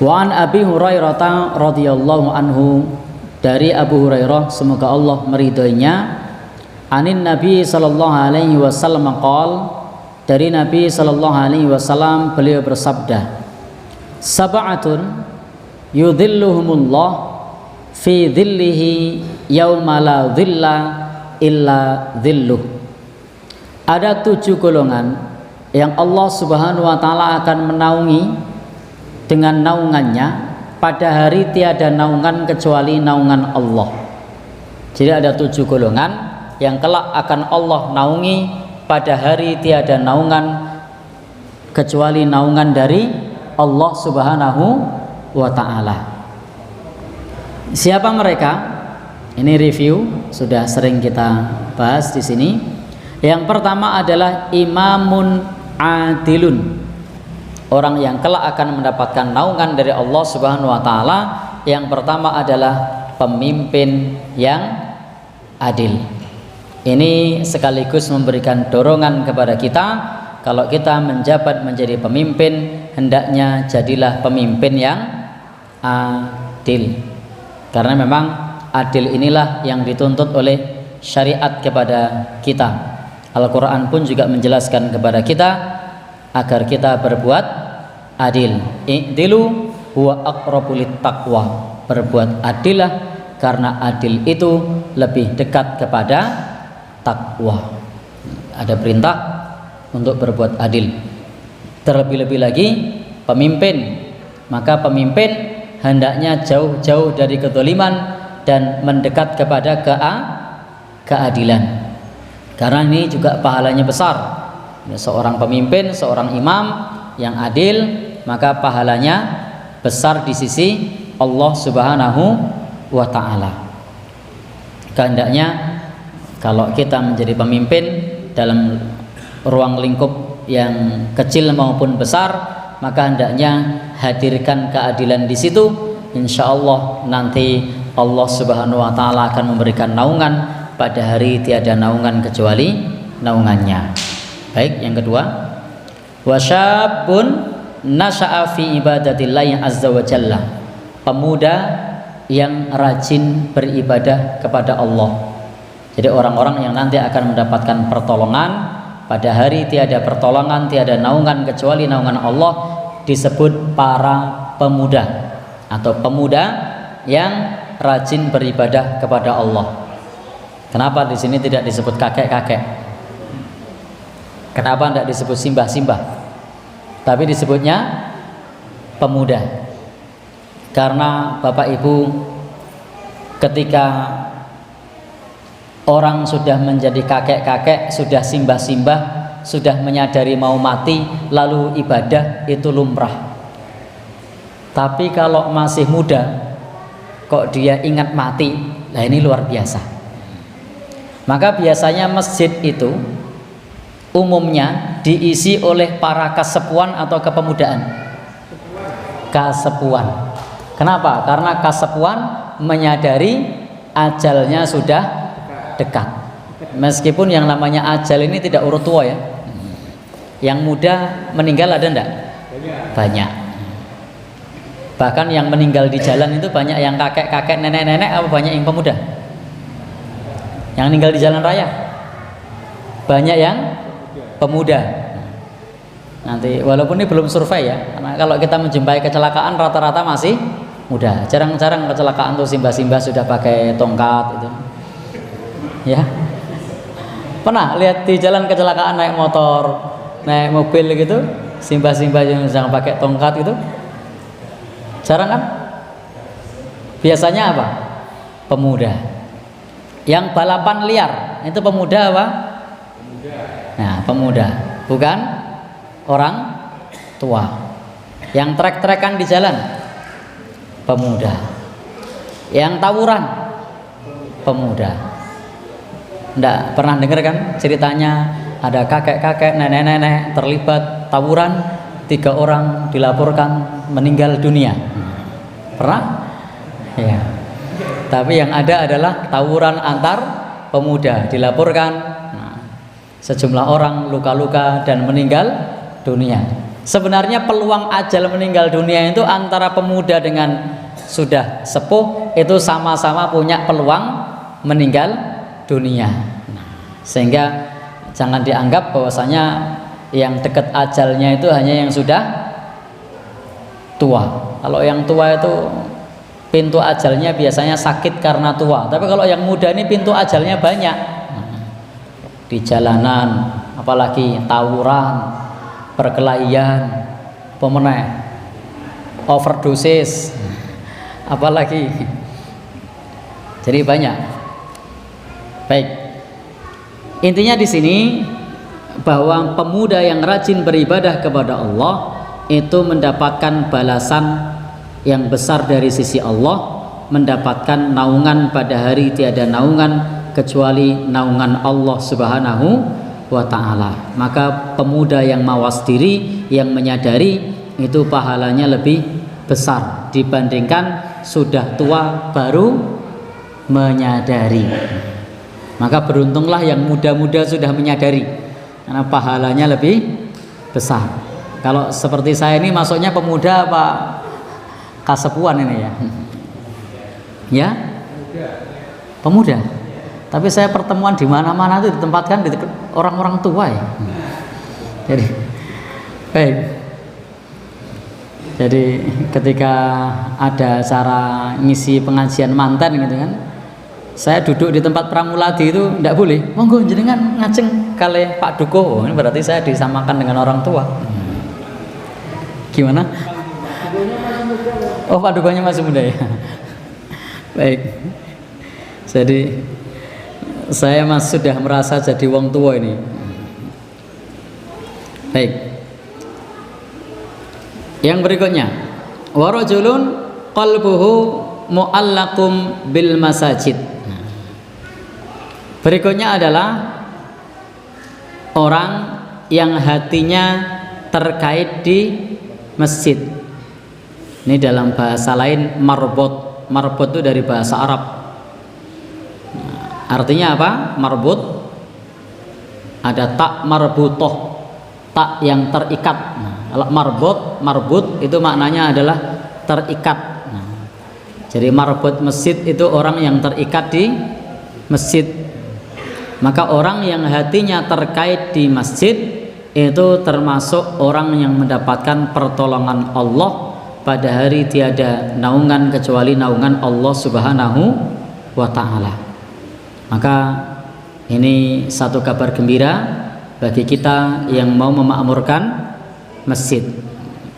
Wa an Abi Hurairah radhiyallahu anhu, dari Abu Hurairah semoga Allah meridhoinya, anin Nabi sallallahu alaihi wasallam qaal, dari Nabi sallallahu alaihi wasallam beliau bersabda, sab'atun yudhilluhumullah fi dhillihi yauma la dhilla illa dhilluh. Ada 7 golongan yang Allah Subhanahu wa taala akan menaungi dengan naungannya pada hari tiada naungan kecuali naungan Allah. Jadi ada 7 golongan yang kelak akan Allah naungi pada hari tiada naungan kecuali naungan dari Allah Subhanahu wa ta'ala. Siapa mereka? Ini review, sudah sering kita bahas di sini. Yang pertama adalah imamun adilun, orang yang kelak akan mendapatkan naungan dari Allah Subhanahu wa ta'ala. Yang pertama adalah pemimpin yang adil. Ini sekaligus memberikan dorongan kepada kita, kalau kita menjabat menjadi pemimpin, hendaknya jadilah pemimpin yang adil. Karena memang adil inilah yang dituntut oleh syariat kepada kita. Al-Quran pun juga menjelaskan kepada kita agar kita berbuat adil. I'dilu huwa aqrabu littaqwa. Berbuat adillah, karena adil itu lebih dekat kepada takwa. Ada perintah untuk berbuat adil. Terlebih-lebih lagi pemimpin, maka pemimpin hendaknya jauh-jauh dari kezaliman dan mendekat kepada keadilan. Karena ini juga pahalanya besar. Seorang pemimpin, seorang imam yang adil, maka pahalanya besar di sisi Allah Subhanahu wa ta'ala. Kehendaknya kalau kita menjadi pemimpin dalam ruang lingkup yang kecil maupun besar, maka hendaknya hadirkan keadilan di situ. Insya Allah nanti Allah Subhanahu wa ta'ala akan memberikan naungan pada hari tiada naungan kecuali naungannya. Baik, yang kedua, wasyabun nasha'a fi ibadatillahi azza wa jalla, pemuda yang rajin beribadah kepada Allah. Jadi orang-orang yang nanti akan mendapatkan pertolongan pada hari tiada pertolongan, tiada naungan kecuali naungan Allah, disebut para pemuda atau pemuda yang rajin beribadah kepada Allah. Kenapa di sini tidak disebut kakek-kakek? Kenapa tidak disebut simbah-simbah? Tapi disebutnya pemuda. Karena Bapak Ibu, ketika orang sudah menjadi kakek-kakek, sudah simbah-simbah, sudah menyadari mau mati, lalu ibadah itu lumrah. Tapi kalau masih muda, kok dia ingat mati, nah ini luar biasa. Maka biasanya masjid itu umumnya diisi oleh para kasepuan atau kepemudaan. Kasepuan. Kenapa? Karena kasepuan menyadari ajalnya sudah dekat. Meskipun yang namanya ajal ini tidak urut tua ya. Yang muda meninggal ada enggak? Banyak. Bahkan yang meninggal di jalan itu banyak yang kakek-kakek, nenek-nenek, apa banyak yang pemuda? Yang meninggal di jalan raya banyak yang pemuda. Nanti walaupun ini belum survei ya, karena kalau kita menjumpai kecelakaan rata-rata masih muda. Jarang-jarang kecelakaan tuh simbah-simbah sudah pakai tongkat itu. Ya, pernah lihat di jalan kecelakaan naik motor, naik mobil gitu, simbah-simbah yang sedang pakai tongkat gitu? Jarang kan? Biasanya apa? Pemuda. Yang balapan liar itu pemuda apa? Nah, pemuda, bukan orang tua. Yang trek-trekan di jalan, pemuda. Yang tawuran, pemuda. Nggak pernah dengar kan ceritanya ada kakek-kakek, nenek-nenek terlibat tawuran, 3 orang dilaporkan meninggal dunia. Pernah? Ya. Tapi yang ada adalah tawuran antar pemuda, dilaporkan sejumlah orang luka-luka dan meninggal dunia. Sebenarnya peluang ajal meninggal dunia itu antara pemuda dengan sudah sepuh itu sama-sama punya peluang meninggal dunia. Sehingga jangan dianggap bahwasanya yang dekat ajalnya itu hanya yang sudah tua. Kalau yang tua itu pintu ajalnya biasanya sakit karena tua. Tapi kalau yang muda ini pintu ajalnya banyak. Di jalanan, apalagi tawuran, perkelahian, pemenang, overdosis, apalagi. Jadi banyak. Baik. Intinya di sini bahwa pemuda yang rajin beribadah kepada Allah itu mendapatkan balasan yang besar dari sisi Allah, mendapatkan naungan pada hari tiada naungan kecuali naungan Allah Subhanahu wa ta'ala. Maka pemuda yang mawas diri, yang menyadari, itu pahalanya lebih besar dibandingkan sudah tua baru menyadari. Maka beruntunglah yang muda-muda sudah menyadari, karena pahalanya lebih besar. Kalau seperti saya ini masuknya pemuda apa kasepuan ini ya? Ya? Pemuda. Tapi saya pertemuan di mana-mana itu ditempatkan di orang-orang tua ya. Jadi baik. Jadi ketika ada acara ngisi pengajian mantan gitu kan, saya duduk di tempat pramuladi itu tidak boleh. Monggo jenengan ngajeng kali Pak Duko. Oh, ini berarti saya disamakan dengan orang tua. Gimana? Oh, Pak Dukonya masih muda ya. Baik. Jadi saya sudah merasa jadi wong tua ini. Baik. Yang berikutnya, warajulun qalbuhu mu'allaqum bil masajid. Berikutnya adalah orang yang hatinya terkait di masjid. Ini dalam bahasa lain marbot. Marbot itu dari bahasa Arab. Artinya apa? Marbut. Ada tak marbutoh, tak yang terikat. Kalau marbut itu maknanya adalah terikat. Jadi marbut masjid itu orang yang terikat di masjid. Maka orang yang hatinya terkait di masjid itu termasuk orang yang mendapatkan pertolongan Allah pada hari tiada naungan kecuali naungan Allah Subhanahu wa ta'ala. Maka ini satu kabar gembira bagi kita yang mau memakmurkan masjid.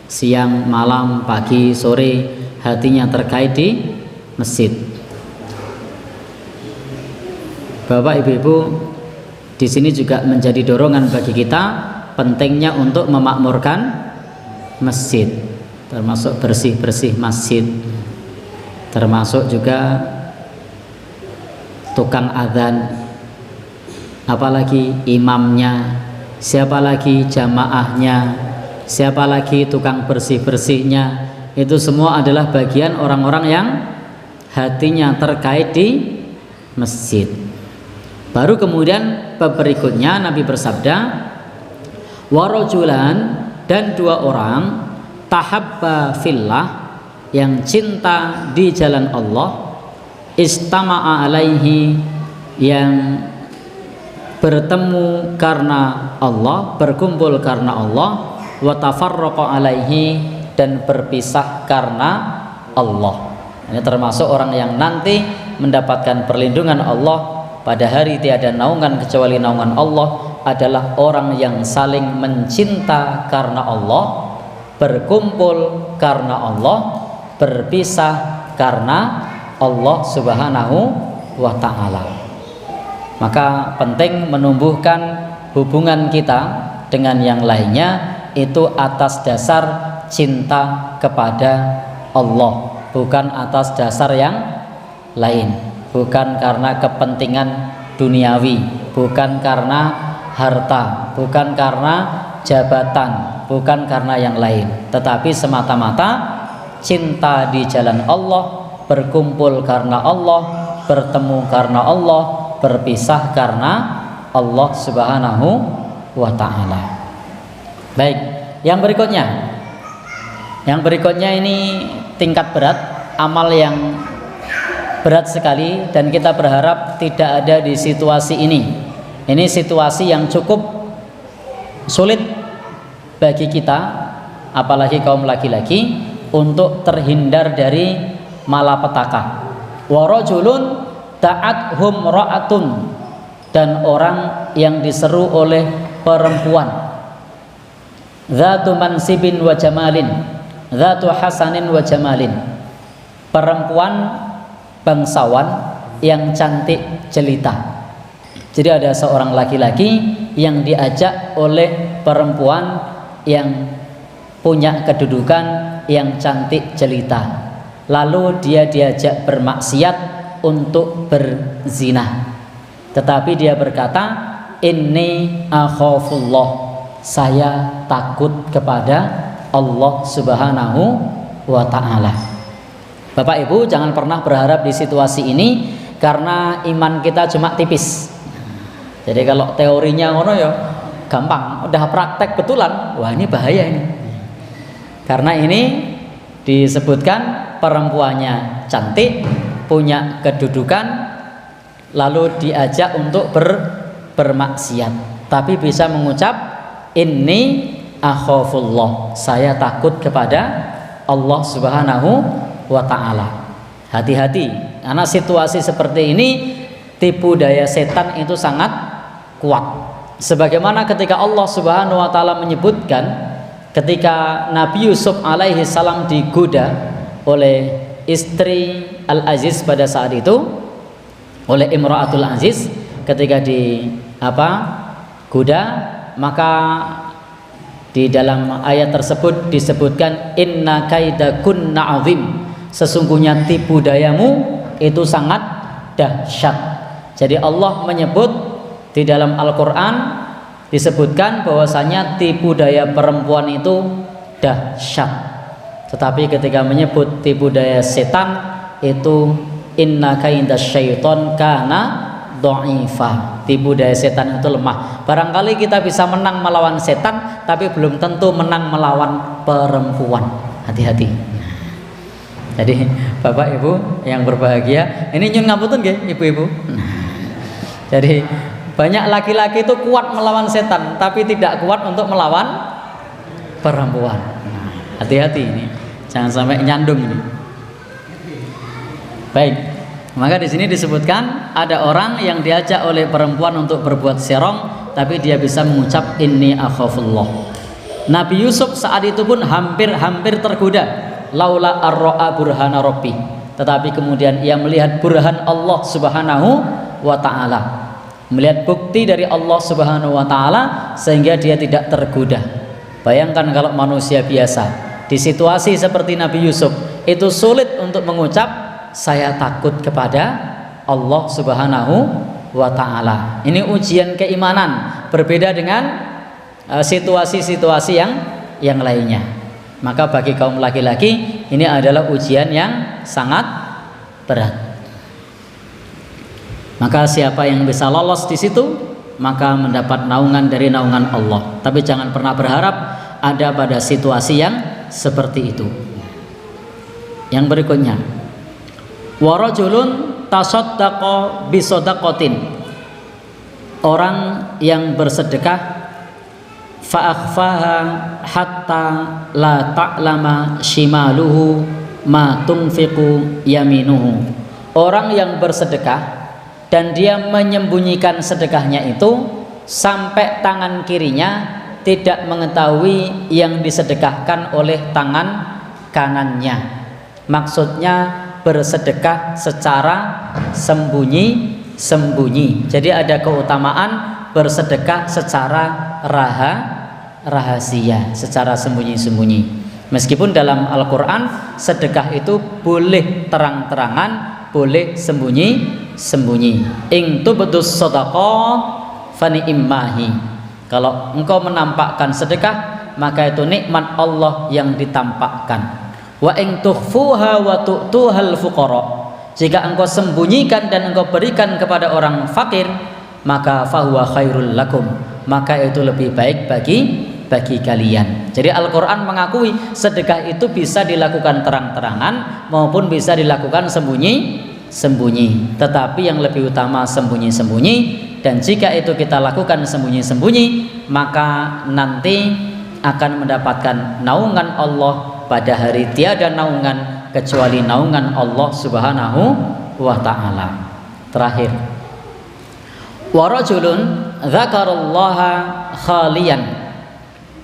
Siang, malam, pagi, sore, hatinya terkait di masjid. Bapak Ibu-ibu, di sini juga menjadi dorongan bagi kita pentingnya untuk memakmurkan masjid, termasuk bersih-bersih masjid, termasuk juga tukang adzan, apalagi imamnya, siapa lagi jamaahnya, siapa lagi tukang bersih-bersihnya. Itu semua adalah bagian orang-orang yang hatinya terkait di masjid. Baru kemudian bab berikutnya Nabi bersabda, warajulan, dan dua orang tahabba fillah, yang cinta di jalan Allah, istama'a alaihi, yang bertemu karena Allah, berkumpul karena Allah, wa tafarraqa alaihi, dan berpisah karena Allah. Ini termasuk orang yang nanti mendapatkan perlindungan Allah pada hari tiada naungan kecuali naungan Allah, adalah orang yang saling mencinta karena Allah, berkumpul karena Allah, berpisah karena Allah Subhanahu wa ta'ala. Maka penting menumbuhkan hubungan kita dengan yang lainnya itu atas dasar cinta kepada Allah, bukan atas dasar yang lain. Bukan karena kepentingan duniawi, bukan karena harta, bukan karena jabatan, bukan karena yang lain, tetapi semata-mata cinta di jalan Allah, berkumpul karena Allah, bertemu karena Allah, berpisah karena Allah Subhanahu wa ta'ala. Baik, Yang berikutnya ini tingkat berat, amal yang berat sekali, dan kita berharap tidak ada di situasi ini. Ini situasi yang cukup sulit bagi kita, apalagi kaum laki-laki, untuk terhindar dari malapetaka. Wa rajulun ta'athum ra'atun, dan orang yang diseru oleh perempuan, dzatu mansibin wa jamalin, dzatu hasanin wa jamalin, perempuan bangsawan yang cantik jelita. Jadi ada seorang laki-laki yang diajak oleh perempuan yang punya kedudukan yang cantik jelita, lalu dia diajak bermaksiat untuk berzina, tetapi dia berkata, inni akhafullah, saya takut kepada Allah Subhanahu wa ta'ala. Bapak Ibu jangan pernah berharap di situasi ini, karena iman kita cuma tipis. Jadi kalau teorinya ngono ya gampang, udah praktek betulan, wah ini bahaya ini. Karena ini disebutkan perempuannya cantik, punya kedudukan, lalu diajak untuk bermaksiat, tapi bisa mengucap inni akhafullah, saya takut kepada Allah Subhanahu wa ta'ala. Hati-hati, karena situasi seperti ini tipu daya setan itu sangat kuat. Sebagaimana ketika Allah Subhanahu wa ta'ala menyebutkan ketika Nabi Yusuf alaihi salam digoda oleh istri Al-Aziz pada saat itu, oleh Imra'atul Aziz, ketika goda, maka di dalam ayat tersebut disebutkan inna kaidakunna azim, sesungguhnya tipu dayamu itu sangat dahsyat. Jadi Allah menyebut di dalam Al-Qur'an, disebutkan bahwasanya tipu daya perempuan itu dahsyat. Tetapi ketika menyebut tipu daya setan itu inna kaidasyaiton kana dha'ifa, tipu daya setan itu lemah. Barangkali kita bisa menang melawan setan, tapi belum tentu menang melawan perempuan. Hati-hati. Jadi Bapak Ibu yang berbahagia, ini nyun ngapunten nggih Ibu-ibu. Jadi banyak laki-laki itu kuat melawan setan, tapi tidak kuat untuk melawan perempuan. Hati-hati ini, jangan sampai nyandung ini. Baik, maka di sini disebutkan ada orang yang diajak oleh perempuan untuk berbuat serong, tapi dia bisa mengucap inni akhafullah. Nabi Yusuf saat itu pun hampir tergoda, laula ar-ra'a burhana rabbi, tetapi kemudian ia melihat burhan Allah Subhanahu wa ta'ala, melihat bukti dari Allah Subhanahu wa ta'ala, sehingga dia tidak tergoda. Bayangkan kalau manusia biasa di situasi seperti Nabi Yusuf itu sulit untuk mengucap saya takut kepada Allah Subhanahu wa ta'ala. Ini ujian keimanan, berbeda dengan situasi-situasi yang lainnya. Maka bagi kaum laki-laki ini adalah ujian yang sangat berat. Maka siapa yang bisa lolos di situ, maka mendapat naungan dari naungan Allah. Tapi jangan pernah berharap ada pada situasi yang seperti itu. Yang berikutnya, wa rajulun tasaddaqa bi shadaqatin, orang yang bersedekah fa akhfaha hatta la ta'lama shimaluhu ma tunfiqu yaminuhu. Orang yang bersedekah dan dia menyembunyikan sedekahnya itu sampai tangan kirinya tidak mengetahui yang disedekahkan oleh tangan kanannya. Maksudnya bersedekah secara sembunyi-sembunyi. Jadi ada keutamaan bersedekah secara rahasia, secara sembunyi-sembunyi. Meskipun dalam Al-Quran sedekah itu boleh terang-terangan, boleh sembunyi-sembunyi. In tubdus shadaqah fani'immahi. Kalau engkau menampakkan sedekah, maka itu nikmat Allah yang ditampakkan. Wa in tukhfuha wa tu'tuhal fuqara. Jika engkau sembunyikan dan engkau berikan kepada orang fakir, maka fahuwa khairul lakum, maka itu lebih baik bagi kalian. Jadi Al-Quran mengakui sedekah itu bisa dilakukan terang-terangan maupun bisa dilakukan sembunyi-sembunyi. Tetapi yang lebih utama sembunyi-sembunyi, dan jika itu kita lakukan sembunyi-sembunyi, maka nanti akan mendapatkan naungan Allah pada hari tiada naungan kecuali naungan Allah Subhanahu wa ta'ala. Terakhir, wa rajulun dzakarallaha khalian,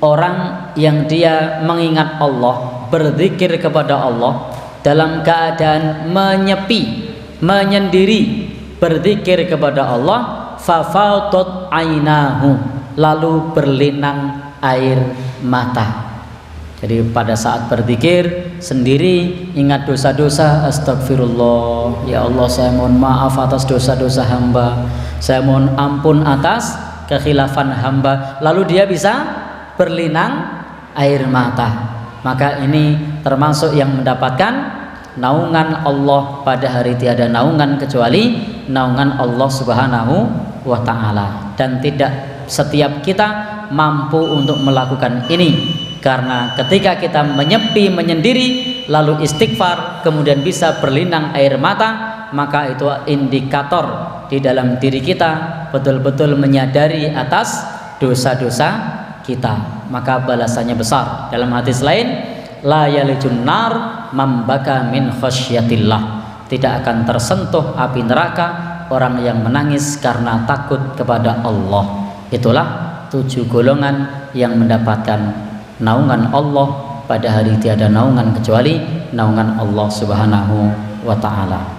orang yang dia mengingat Allah, berzikir kepada Allah dalam keadaan menyepi, menyendiri, berzikir kepada Allah, fafadat ainahu, lalu berlinang air mata. Jadi pada saat berzikir sendiri ingat dosa-dosa, astagfirullah, ya Allah saya mohon maaf atas dosa-dosa hamba, saya mohon ampun atas kekhilafan hamba, lalu dia bisa berlinang air mata. Maka ini termasuk yang mendapatkan naungan Allah pada hari tiada naungan kecuali naungan Allah Subhanahu wa ta'ala. Dan tidak setiap kita mampu untuk melakukan ini, karena ketika kita menyepi, menyendiri, lalu istighfar, kemudian bisa berlinang air mata, maka itu indikator di dalam diri kita betul-betul menyadari atas dosa-dosa kita, maka balasannya besar. Dalam hadis lain, la yalijun nar mambaka min khasyatillah, tidak akan tersentuh api neraka orang yang menangis karena takut kepada Allah. Itulah 7 golongan yang mendapatkan naungan Allah pada hari tiada naungan kecuali naungan Allah Subhanahu wa ta'ala.